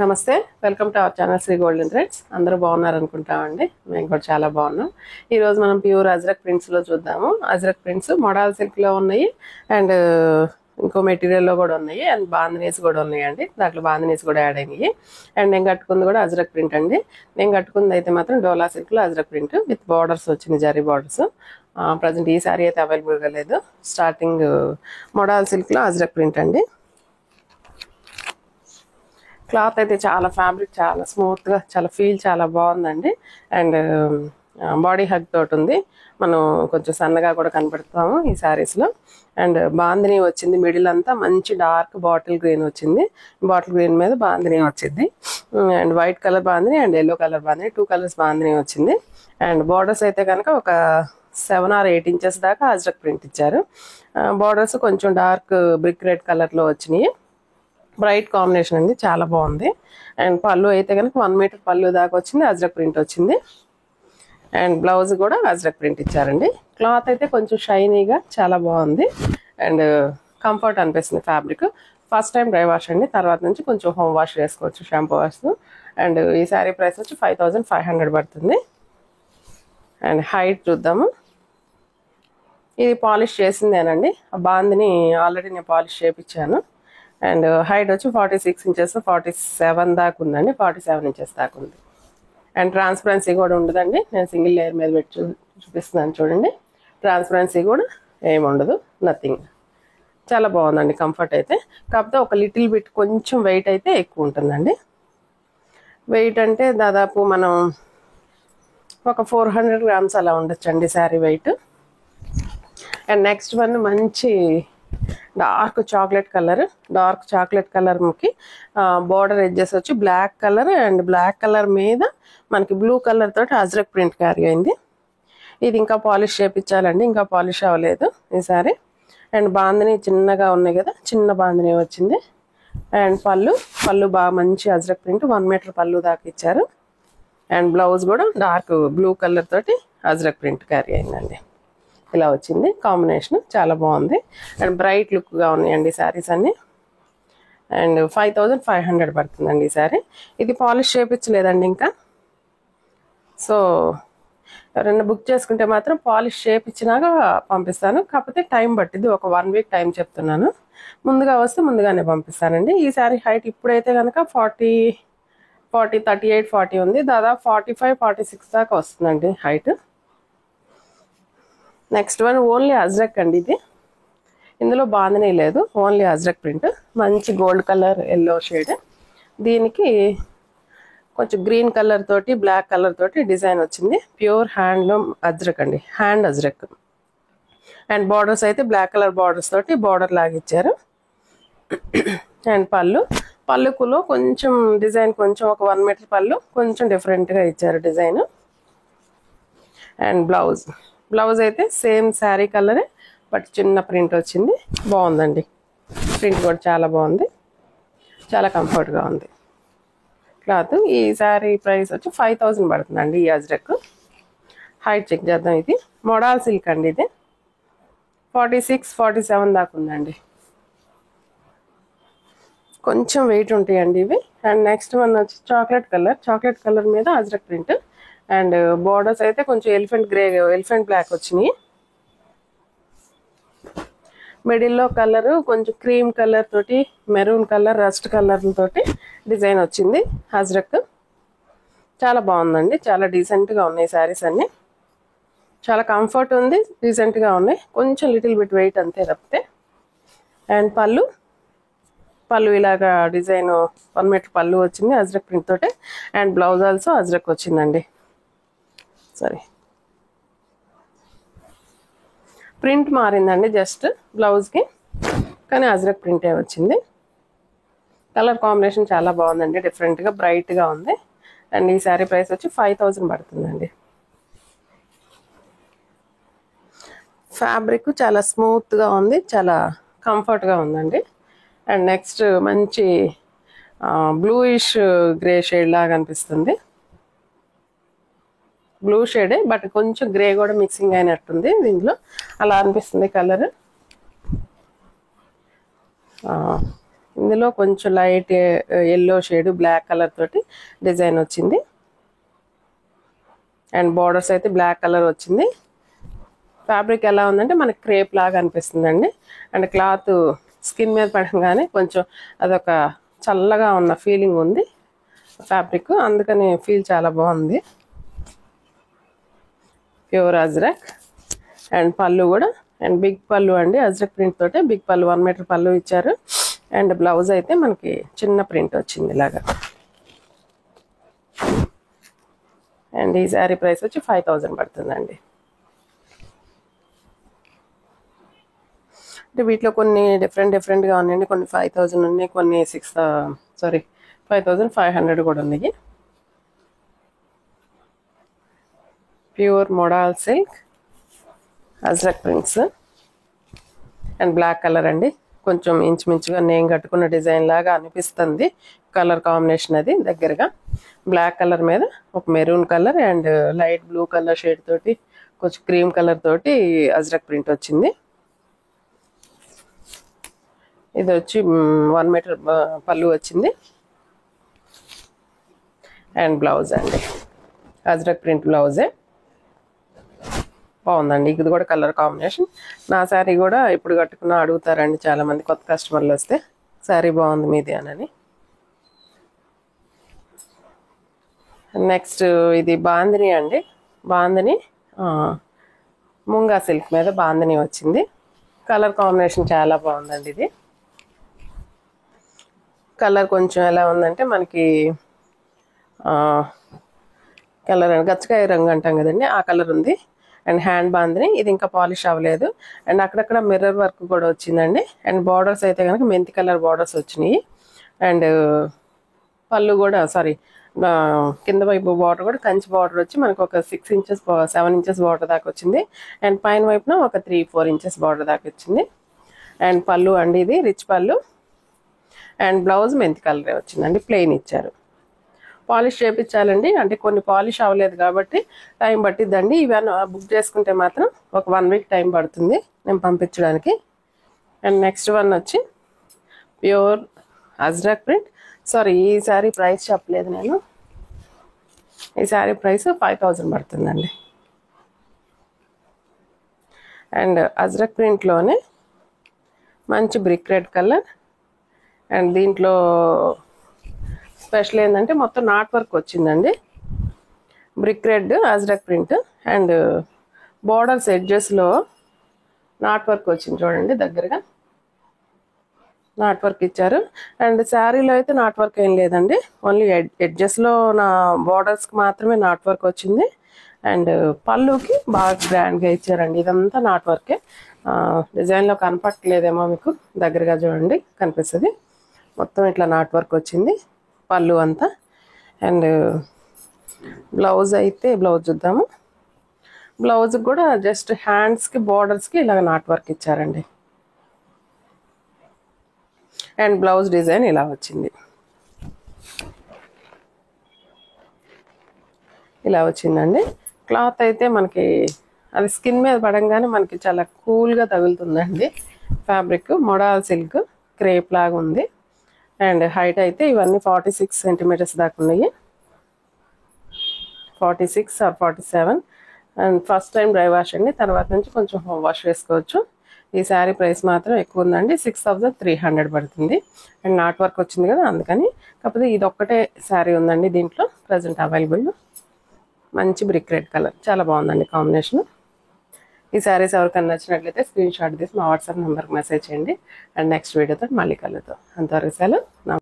నమస్తే, welcome to our channel Sri Golden Threads. అందరూ బాగున్నారు అనుకుంటామండి. మేము కూడా చాలా బాగున్నాం. ఈరోజు మనం ప్యూర్ అజ్రక్ ప్రింట్స్లో చూద్దాము. అజ్రక్ ప్రింట్స్ మోడల్ సిల్క్లో ఉన్నాయి అండ్ ఇంకో మెటీరియల్లో కూడా ఉన్నాయి అండ్ బాందినీస్ కూడా ఉన్నాయండి. దాంట్లో బాందినీస్ కూడా యాడ్ అయినాయి. అండ్ నేను కట్టుకుంది కూడా అజ్రక్ ప్రింట్ అండి. నేను కట్టుకుంది అయితే మాత్రం డోలా సిల్క్లో అజ్రక్ ప్రింట్ విత్ బార్డర్స్ వచ్చింది, జరీ బార్డర్స్. ప్రజెంట్ ఈ సారీ అయితే అవైలబుల్గా లేదు. స్టార్టింగ్ మోడల్ సిల్క్లో అజ్రక్ ప్రింట్ అండి. క్లాత్ అయితే చాలా ఫ్యాబ్రిక్ చాలా స్మూత్గా, చాలా ఫీల్ చాలా బాగుందండి. అండ్ బాడీ హగ్ తోటి ఉంది. మనం కొంచెం సన్నగా కూడా కనపడతాము ఈ శారీస్లో. అండ్ బాందిని వచ్చింది, మిడిల్ అంతా మంచి డార్క్ బాటిల్ గ్రీన్ వచ్చింది. బాటిల్ గ్రీన్ మీద బాందిని వచ్చింది. And white colour bandhani and yellow colour bandhani, 2 colours bandhani వచ్చింది. అండ్ బార్డర్స్ అయితే కనుక ఒక 7 or 8 inches దాకా అజ్రక్ ప్రింట్ ఇచ్చారు. బార్డర్స్ కొంచెం డార్క్ బ్రిక్ రెడ్ కలర్లో వచ్చినాయి. బ్రైట్ కాంబినేషన్ అండి, చాలా బాగుంది. అండ్ పళ్ళు అయితే కనుక 1 meter పళ్ళు దాకా వచ్చింది, అజ్రక్ ప్రింట్ వచ్చింది. అండ్ బ్లౌజ్ కూడా అజ్రక్ ప్రింట్ ఇచ్చారండి. క్లాత్ అయితే కొంచెం షైనీగా చాలా బాగుంది అండ్ కంఫర్ట్ అనిపిస్తుంది fabric. First time dry wash అండి, తర్వాత నుంచి కొంచెం హోమ్ వాష్ చేసుకోవచ్చు, షాంపూ వాష్. అండ్ ఈ శారీ ప్రైస్ వచ్చి 5500 పడుతుంది. అండ్ హైట్ చూద్దాము. ఇది పాలిష్ చేసిందేనండి, ఆ బాందిని ఆల్రెడీ నేను పాలిష్ చేయించాను. అండ్ హైట్ వచ్చి 46 inches, 47 దాకా ఉందండి, 47 inches దాకా ఉంది. అండ్ ట్రాన్స్పరెన్సీ కూడా ఉండదండి. నేను సింగిల్ లేయర్ మీద పెట్టి చూపిస్తున్నాను చూడండి. ట్రాన్స్పరెన్సీ కూడా ఏమి ఉండదు, నథింగ్. చాలా బాగుందండి కంఫర్ట్ అయితే. కాకపోతే ఒక లిటిల్ బిట్ కొంచెం వెయిట్ అయితే ఎక్కువ ఉంటుందండి. వెయిట్ అంటే దాదాపు మనం ఒక 400 grams అలా ఉండొచ్చండి sari weight. And next one మంచి డార్క్ చాక్లెట్ కలర్కి బార్డర్ ఎడ్జెస్ వచ్చి black colour and black colour మీద మనకి బ్లూ కలర్ తోటి అజ్రక్ ప్రింట్ క్యారీ అయింది. ఇది ఇంకా పాలిష్ చేయించాలండి, ఇంకా పాలిష్ అవ్వలేదు ఈసారి. అండ్ బాందిని చిన్నగా ఉన్నాయి కదా, చిన్న బాందిని వచ్చింది. అండ్ పళ్ళు బాగా మంచి అజ్రక్ ప్రింట్ 1 meter పళ్ళు దాకా ఇచ్చారు. అండ్ బ్లౌజ్ కూడా డార్క్ బ్లూ కలర్ తోటి అజ్రక్ ప్రింట్ క్యారీ అయిందండి. ఇలా వచ్చింది కాంబినేషన్, చాలా బాగుంది. అండ్ బ్రైట్ లుక్గా ఉన్నాయండి శారీస్ అన్ని. అండ్ 5500 పడుతుందండి ఈ శారీ. ఇది పాలిష్ చేయించలేదండి ఇంకా. సో ఎవరైనా బుక్ చేసుకుంటే మాత్రం పాలిష్ చేయించినాక పంపిస్తాను. కాకపోతే టైం పట్టింది, ఒక 1 week టైం చెప్తున్నాను. ముందుగా వస్తే ముందుగానే పంపిస్తానండి. ఈ శారీ హైట్ ఇప్పుడైతే కనుక 40, 38, 40 ఉంది. దాదాపు 45, 46 దాకా వస్తుందండి height. Next one only ajrak అండి. ఇందులో బాందినీ లేదు, ఓన్లీ అజ్రక్ ప్రింట్. మంచి గోల్డ్ కలర్ ఎల్లో షేడ్. దీనికి కొంచెం గ్రీన్ కలర్ తోటి బ్లాక్ కలర్ తోటి డిజైన్ వచ్చింది. ప్యూర్ హ్యాండ్లూమ్ అజ్రక్ అండి, హ్యాండ్ అజ్రక్. అండ్ బార్డర్స్ అయితే బ్లాక్ కలర్ బార్డర్స్ తోటి బార్డర్ లాగా ఇచ్చారు. అండ్ పళ్ళుకులో కొంచెం డిజైన్, కొంచెం ఒక 1 meter పళ్ళు కొంచెం డిఫరెంట్గా ఇచ్చారు డిజైన్. అండ్ బ్లౌజ్ అయితే సేమ్ శారీ కలరే, బట్ చిన్న ప్రింట్ వచ్చింది. బాగుందండి, ప్రింట్ కూడా చాలా బాగుంది, చాలా కంఫర్ట్గా ఉంది క్లాత్. ఈ శారీ ప్రైస్ వచ్చి 5000 పడుతుందండి ఈ అజ్రక్. హైట్ చెక్ చేద్దాం. ఇది మోడల్ సిల్క్ అండి. ఇది 46, 47 దాకా ఉందండి. కొంచెం వెయిట్ ఉంటాయండి ఇవి. అండ్ నెక్స్ట్ వన్ వచ్చి చాక్లెట్ కలర్ మీద అజ్రక్ ప్రింట్. అండ్ బార్డర్స్ అయితే కొంచెం ఎలిఫెంట్ బ్లాక్ వచ్చినాయి. మిడిల్లో కలర్ కొంచెం క్రీమ్ కలర్ తోటి మెరూన్ కలర్, రస్ట్ కలర్ తోటి డిజైన్ వచ్చింది అజ్రక్. చాలా బాగుందండి, చాలా డీసెంట్గా ఉన్నాయి శారీస్ అన్ని. చాలా కంఫర్ట్ ఉంది, డీసెంట్గా ఉన్నాయి. కొంచెం లిటిల్ బిట్ వెయిట్ అంతే తప్పితే. అండ్ పళ్ళు ఇలాగా డిజైన్ 1 meter పళ్ళు వచ్చింది అజ్రక్ ప్రింట్ తోటి. అండ్ బ్లౌజ్ ఆల్సో అజ్రక్ వచ్చిందండి. సరే, ప్రింట్ మారిందండి జస్ట్ బ్లౌజ్కి, కానీ అజ్రక్ ప్రింటే వచ్చింది. కలర్ కాంబినేషన్ చాలా బాగుందండి, డిఫరెంట్గా బ్రైట్గా ఉంది. అండ్ ఈ శారీ ప్రైస్ వచ్చి 5000 పడుతుందండి. ఫ్యాబ్రిక్ చాలా స్మూత్గా ఉంది, చాలా కంఫర్ట్గా ఉందండి. అండ్ నెక్స్ట్ మంచి బ్లూయిష్ గ్రే షేడ్ లాగా అనిపిస్తుంది. బ్లూ షేడే, బట్ కొంచెం గ్రే కూడా మిక్సింగ్ అయినట్టుంది దీంట్లో, అలా అనిపిస్తుంది కలర్. ఇందులో కొంచెం light yellow shade black colour తోటి డిజైన్ వచ్చింది. అండ్ బార్డర్స్ అయితే బ్లాక్ కలర్ వచ్చింది. ఫ్యాబ్రిక్ ఎలా ఉందంటే మనకి క్రేప్ లాగా అనిపిస్తుందండి. అండ్ క్లాత్ స్కిన్ మీద పడంగానే కొంచెం అదొక చల్లగా ఉన్న ఫీలింగ్ ఉంది ఫ్యాబ్రిక్, అందుకని ఫీల్ చాలా బాగుంది. ప్యూర్ అజ్రక్. అండ్ పళ్ళు కూడా అండ్ బిగ్ పళ్ళు అండి, అజ్రక్ ప్రింట్ తోటే బిగ్ పళ్ళు 1 మీటర్ పళ్ళు ఇచ్చారు. అండ్ బ్లౌజ్ అయితే మనకి చిన్న ప్రింట్ వచ్చింది ఇలాగా. అండ్ ఈ శారీ ప్రైస్ వచ్చి 5000 పడుతుందండి. అంటే వీటిలో కొన్ని డిఫరెంట్గా ఉన్నాయండి. కొన్ని 5000 ఉన్నాయి, కొన్ని 5500 కూడా ఉన్నాయి. Pure modal silk ajrak prints and black colour అండి. కొంచెం ఇంచుమించుగా నేను కట్టుకున్న డిజైన్ లాగా అనిపిస్తుంది కలర్ కాంబినేషన్. అది దగ్గరగా బ్లాక్ కలర్ మీద ఒక maroon colour and light blue colour shade తోటి కొంచెం క్రీమ్ కలర్ తోటి అజ్రక్ ప్రింట్ వచ్చింది. ఇది వచ్చి 1 మీటర్ పళ్ళు వచ్చింది. అండ్ బ్లౌజ్ అండి అజ్రక్ ప్రింట్ బ్లౌజే బాగుందండి. ఇది కూడా కలర్ కాంబినేషన్. నా శారీ కూడా ఇప్పుడు కట్టుకున్నా అడుగుతారండి చాలామంది కొత్త కస్టమర్లు వస్తే, శారీ బాగుంది మీది అని. నెక్స్ట్ ఇది బాందిని అండి. బాందిని ముంగా సిల్క్ మీద బాందిని వచ్చింది. కలర్ కాంబినేషన్ చాలా బాగుందండి. ఇది కలర్ కొంచెం ఎలా ఉందంటే మనకి కలర్ గచ్చకాయ రంగు అంటాం కదండి, ఆ కలర్ ఉంది. అండ్ హ్యాండ్ బాందిని ఇది ఇంకా పాలిష్ అవ్వలేదు. అండ్ అక్కడక్కడ మిర్రర్ వర్క్ కూడా వచ్చిందండి. అండ్ బార్డర్స్ అయితే కనుక మెంతి కలర్ బార్డర్స్ వచ్చినాయి. అండ్ పళ్ళు కూడా కింద వైపు బార్డర్ కూడా కంచి బార్డర్ వచ్చి మనకు ఒక 6 ఇంచెస్ 7 ఇంచెస్ బార్డర్ దాకా వచ్చింది. అండ్ పైన వైపున ఒక 3-4 ఇంచెస్ బార్డర్ దాకా వచ్చింది. అండ్ పళ్ళు అండి ఇది రిచ్ పళ్ళు. అండ్ బ్లౌజ్ మెంతి కలరే వచ్చిందండి, ప్లెయిన్ ఇచ్చారు. పాలిష్ చేయించాలండి, అంటే కొన్ని పాలిష్ అవ్వలేదు కాబట్టి టైం పట్టిద్దండి. ఇవన్నీ బుక్ చేసుకుంటే మాత్రం ఒక 1 వీక్ టైం పడుతుంది నేను పంపించడానికి. అండ్ నెక్స్ట్ వన్ వచ్చి ప్యూర్ అజ్రక్ ప్రింట్. ఈ శారీ ప్రైస్ చెప్పలేదు నేను. ఈ శారీ ప్రైస్ 5000 పడుతుందండి. అండ్ అజ్రక్ ప్రింట్లోనే మంచి బ్రిక్ రెడ్ కలర్. అండ్ దీంట్లో స్పెషల్ ఏంటంటే మొత్తం నాట్ వర్క్ వచ్చిందండి. Brick red Ajrak print and borders ఎడ్జెస్లో నాట్ వర్క్ వచ్చింది చూడండి, దగ్గరగా నాట్ వర్క్ ఇచ్చారు. అండ్ శారీలో అయితే నాట్ వర్క్ ఏం లేదండి, ఓన్లీ ఎడ్జెస్లో నా బార్డర్స్కి మాత్రమే నాట్ వర్క్ వచ్చింది. అండ్ పళ్ళుకి బాగా గ్రాండ్గా ఇచ్చారండి. ఇదంతా నాట్ వర్కే. డిజైన్లో కనపట్టలేదేమో మీకు, దగ్గరగా చూడండి కనిపిస్తుంది. మొత్తం ఇట్లా నాట్ వర్క్ వచ్చింది పళ్ళు అంతా. అండ్ బ్లౌజ్ అయితే బ్లౌజ్ చూద్దాము. బ్లౌజ్ కూడా జస్ట్ హ్యాండ్స్కి బార్డర్స్కి ఇలాగ నాట్ వర్క్ ఇచ్చారండి. అండ్ బ్లౌజ్ డిజైన్ ఇలా వచ్చింది, ఇలా వచ్చిందండి. క్లాత్ అయితే మనకి అది స్కిన్ మీద పడంగానే మనకి చాలా కూల్గా తగులుతుందండి. ఫ్యాబ్రిక్ మోడల్ సిల్క్ క్రేప్ లాగా ఉంది. అండ్ హైట్ అయితే ఇవన్నీ 46 సెంటీమీటర్స్ దాకా ఉన్నాయి, 46 or 47. And first time dry wash అండి, తర్వాత నుంచి కొంచెం హోమ్ వాష్ వేసుకోవచ్చు. ఈ శారీ ప్రైస్ మాత్రం ఎక్కువ ఉందండి, 6300 పడుతుంది. అండ్ నాట్ వర్క్ వచ్చింది కదా అందుకని. కాకపోతే ఇది ఒక్కటే శారీ ఉందండి దీంట్లో ప్రజెంట్ అవైలబుల్. మంచి బ్రిక్ రెడ్ కలర్ చాలా బాగుందండి కాంబినేషన్. ఈ శారీస్ ఎవరికైనా నచ్చినట్లయితే స్క్రీన్ షాట్ తీసి మా వాట్సాప్ నెంబర్కి మెసేజ్ చేయండి. అండ్ నెక్స్ట్ వీడియోతో మళ్ళీ కలుద్దాం. అంతవరకు సెలవు.